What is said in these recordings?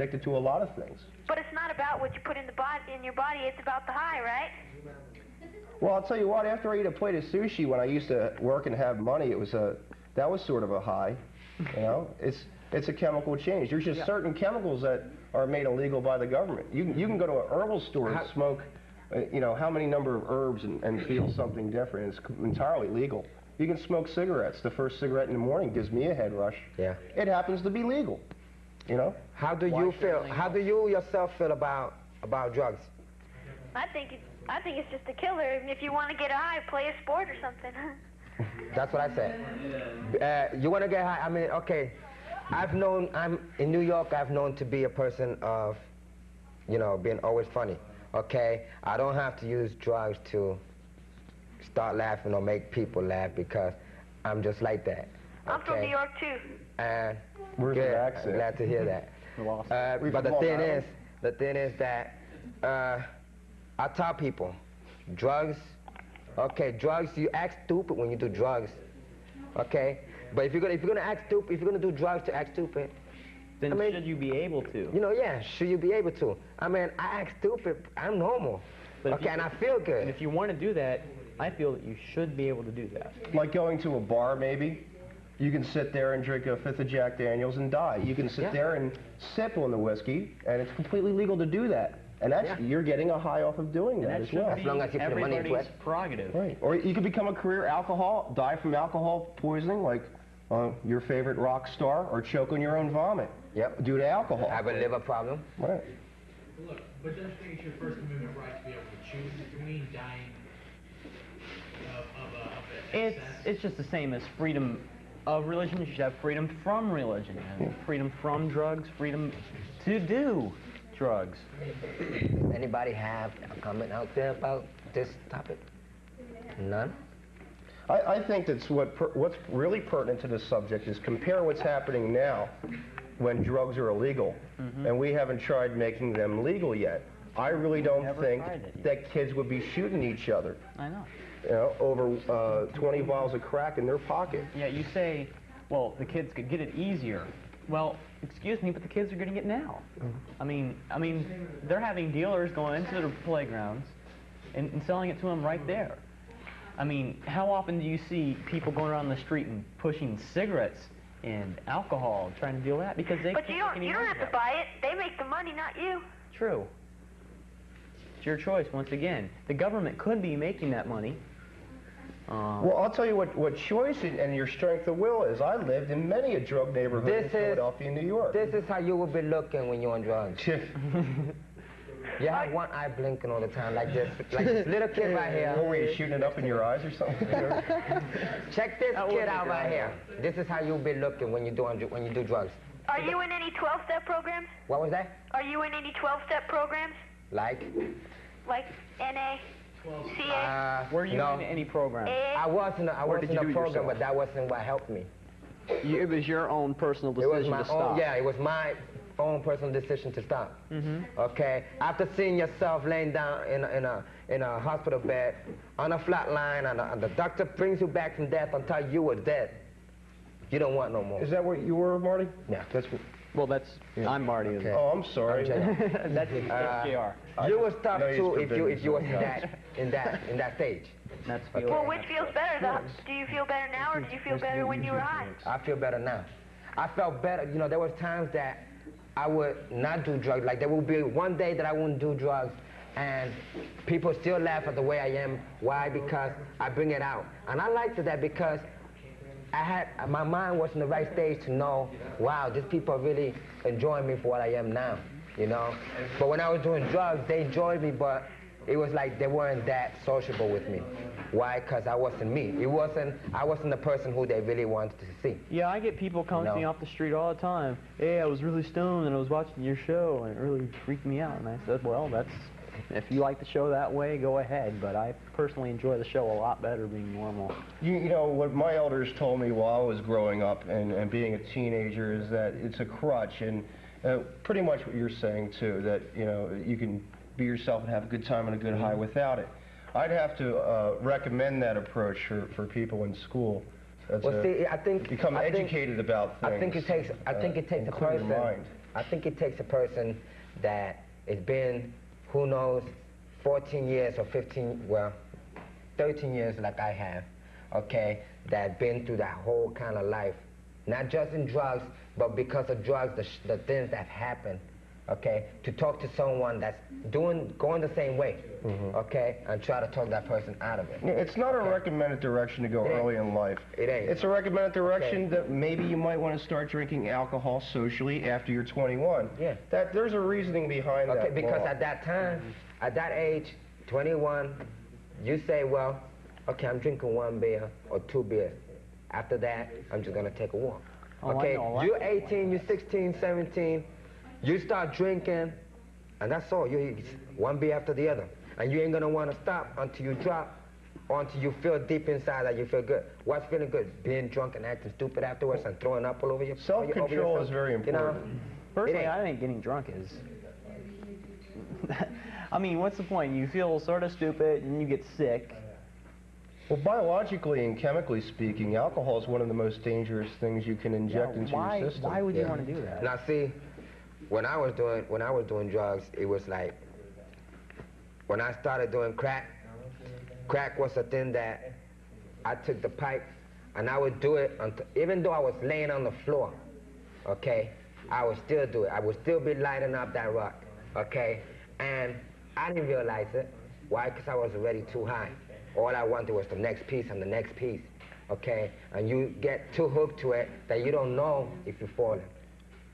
addicted to a lot of things. But it's not about what you put in your body. It's about the high, right? Well, I'll tell you what. After I ate a plate of sushi, when I used to work and have money, that was sort of a high. You know, it's a chemical change. There's just certain chemicals that are made illegal by the government. You can go to a herbal store and smoke, you know, how many number of herbs and feel something different. It's entirely legal. You can smoke cigarettes. The first cigarette in the morning gives me a head rush. Yeah. It happens to be legal. You know. How do you feel? How do you yourself feel about drugs? I think it's just a killer. If you want to get high, play a sport or something. That's what I said. You want to get high? I mean, okay. I'm in New York. I've known to be a person of, you know, being always funny. Okay. I don't have to use drugs to start laughing or make people laugh because I'm just like that. Okay? I'm from New York too. And where's the accent? I'm glad to hear that. But the thing is that I tell people, drugs. Okay, drugs. You act stupid when you do drugs. Okay, but if you're gonna act stupid, if you're gonna do drugs to act stupid, then should you be able to? You know, yeah. Should you be able to? I mean, I act stupid. I'm normal. But okay, and I feel good. And if you want to do that, I feel that you should be able to do that. Like going to a bar, maybe. You can sit there and drink a fifth of Jack Daniels and die. You can sit there and sip on the whiskey, and it's completely legal to do that. And that's, you're getting a high off of doing that as well. As long as you put the money into it. Prerogative. Right. Or you could become a career alcohol, die from alcohol poisoning, like your favorite rock star, or choke on your own vomit. Yep. Due to alcohol. Have a liver problem. Right. Look, but don't you think it's your First Amendment right to be able to choose between dying of It's just the same as freedom of religion. You should have freedom from religion, and freedom from drugs, freedom to do drugs. Anybody have a comment out there about this topic? None? I think that's what's really pertinent to this subject is compare what's happening now when drugs are illegal, and we haven't tried making them legal yet. I really don't think that kids would be shooting each other. I know. You know, over 20 vials of crack in their pocket. Yeah, you say, well, the kids could get it easier. Well, excuse me, but the kids are getting it now. I mean, they're having dealers going into their playgrounds and selling it to them right there. I mean, how often do you see people going around the street and pushing cigarettes and alcohol, trying to deal with that? Because they But you don't have to buy it. They make the money, not you. True. It's your choice, once again. The government could be making that money. Well, I'll tell you what choice and your strength of will is. I lived in many a drug neighborhood in Philadelphia and New York. This is how you will be looking when you're on drugs. You have one eye blinking all the time, like this. Like this little kid right here. What, were you shooting it up in your eyes or something? Check this kid out right here. This is how you'll be looking when you do drugs. Are you in any 12-step programs? What was that? Are you in any 12-step programs? Like? Like NA? CA? Were you in any program? I was in a program, but that wasn't what helped me. It was your own personal decision to stop. Yeah, it was my own personal decision to stop. Okay, after seeing yourself laying down in a hospital bed on a flat line, and the doctor brings you back from death and tells you were dead, you don't want no more. Is that what you were, Marty? Yeah. Well, that's I'm Marty. Okay. Oh, I'm sorry. That's JR. You would stop too if you was in that stage. That's well, which feels better? Do you feel better now, or do you feel better when you were high? I feel better now. I felt better. You know, there was times that I would not do drugs. Like there would be one day that I wouldn't do drugs, and people still laugh at the way I am. Why? Because I bring it out, and I liked that because my mind was in the right stage to know, wow, these people are really enjoying me for what I am now, you know? But when I was doing drugs, they enjoyed me, but it was like they weren't that sociable with me. Why? Because I wasn't me. I wasn't the person who they really wanted to see. Yeah, I get people coming to me off the street all the time. Hey, I was really stoned and I was watching your show and it really freaked me out. And I said, well, if you like the show that way, go ahead. But I personally enjoy the show a lot better being normal. You know, what my elders told me while I was growing up and being a teenager is that it's a crutch. And pretty much what you're saying, too, that, you know, you can be yourself and have a good time and a good high without it. I'd have to recommend that approach for people in school. Well, see, I think educated about things. I think it takes a person. I think it takes a person that has been, who knows, 14 years or 15, well, 13 years like I have, okay, that been through that whole kind of life, not just in drugs, but because of drugs, the things that happen, okay, to talk to someone that's going the same way, okay, and try to talk that person out of it. Yeah, it's not a recommended direction to go early in life. It ain't. It's a recommended direction that maybe you might want to start drinking alcohol socially after you're 21. Yeah. That there's a reasoning behind that. Okay, because law. at that time, at that age, 21, you say, well, okay, I'm drinking 1 beer or 2 beers. After that, I'm just gonna take a walk. Oh, Okay, I know. you're 18, you're 16, 17, you start drinking, and that's all. You 1 beer after the other. And you ain't gonna wanna stop until you drop, or until you feel deep inside that you feel good. What's feeling good? Being drunk and acting stupid afterwards and throwing up all over your Self-control is very You know? important. Personally, I think getting drunk is. I mean, what's the point? You feel sort of stupid and you get sick. Well, biologically and chemically speaking, alcohol is one of the most dangerous things you can inject into your system. Why would you want to do that? Now see, when I was doing drugs, it was like, when I started doing crack was a thing that I took the pipe and I would do it until, even though I was laying on the floor, okay, I would still do it. I would still be lighting up that rock, okay? And I didn't realize it. Why? Because I was already too high. All I wanted was the next piece and the next piece, okay? And you get too hooked to it that you don't know if you're falling,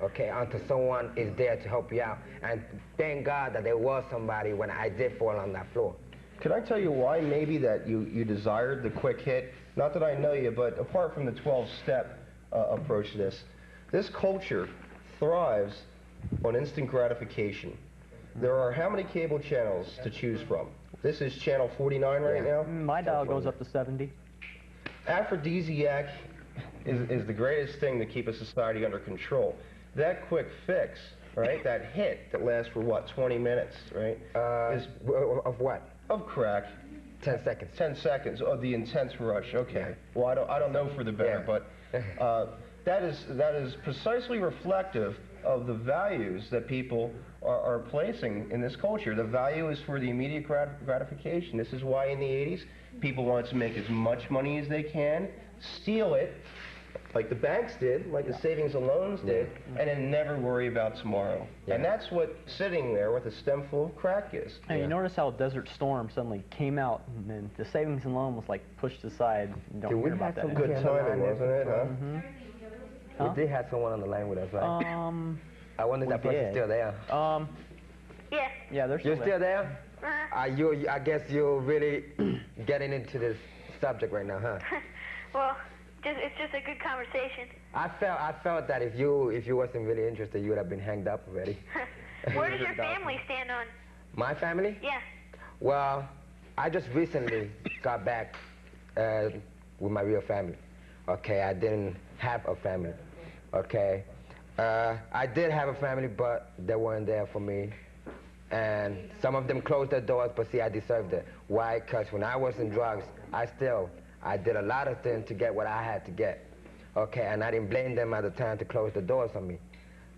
okay, until someone is there to help you out. And thank God that there was somebody when I did fall on that floor. Can I tell you why maybe that you desired the quick hit? Not that I know you, but apart from the 12-step approach to this culture thrives on instant gratification. There are how many cable channels to choose from? This is channel 49 right now? My dial goes up to 70. Aphrodisiac is the greatest thing to keep a society under control. That quick fix, right, that hit that lasts for what, 20 minutes, right? Of what? Of crack. 10 seconds. 10 seconds of the intense rush. Okay. Well, I don't know for the better, but that is precisely reflective of the values that people are placing in this culture. The value is for the immediate gratification. This is why in the 80s people wanted to make as much money as they can, steal it, like the banks did, like the savings and loans did, and then never worry about tomorrow. And that's what sitting there with a stem full of crack is. And you notice how Desert Storm suddenly came out and then the savings and loan was like pushed aside. You don't hear about that Good timing, wasn't it, huh? Huh? We did have someone on the line with us, right? I wonder if that person's did. still there. Yeah. Yeah, they're still You're still there? I guess you're really getting into this subject right now, huh? Well, it's just a good conversation. I felt that if you wasn't really interested, you would have been hanged up already. Where does your family stand on? My family? Yeah. Well, I just recently got back with my real family. Okay, I didn't have a family. Okay, I did have a family, but they weren't there for me. And some of them closed their doors, but see, I deserved it. Why? Because when I was in drugs, I did a lot of things to get what I had to get. Okay, and I didn't blame them at the time to close the doors on me.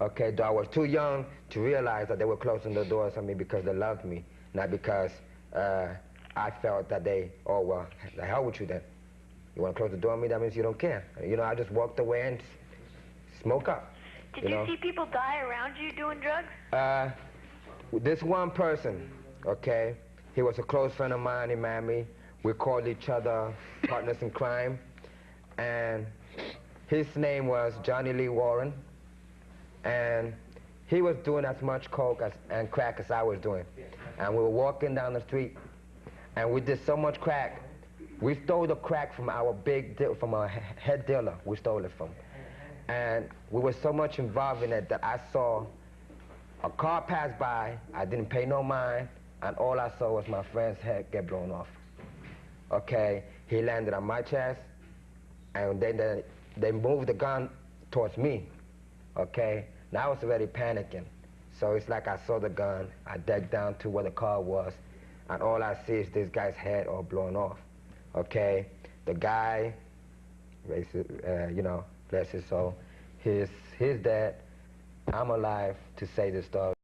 Okay, though I was too young to realize that they were closing the doors on me because they loved me, not because I felt that oh, well, the hell with you then. You want to close the door on me, that means you don't care. You know, I just walked away and smoked up. Did you see people die around you doing drugs? This one person, okay, he was a close friend of mine in Miami. We called each other partners in crime. And his name was Johnny Lee Warren. And he was doing as much coke and crack as I was doing. And we were walking down the street, and we did so much crack. We stole the crack from from our head dealer. We stole it from. And we were so much involved in it that I saw a car pass by. I didn't pay no mind, and all I saw was my friend's head get blown off. Okay, he landed on my chest, and then they moved the gun towards me. Okay, now I was already panicking. So it's like I saw the gun, I dug down to where the car was, and all I see is this guy's head all blown off. Okay, the guy, you know, bless his soul, he's dead, I'm alive to say this story.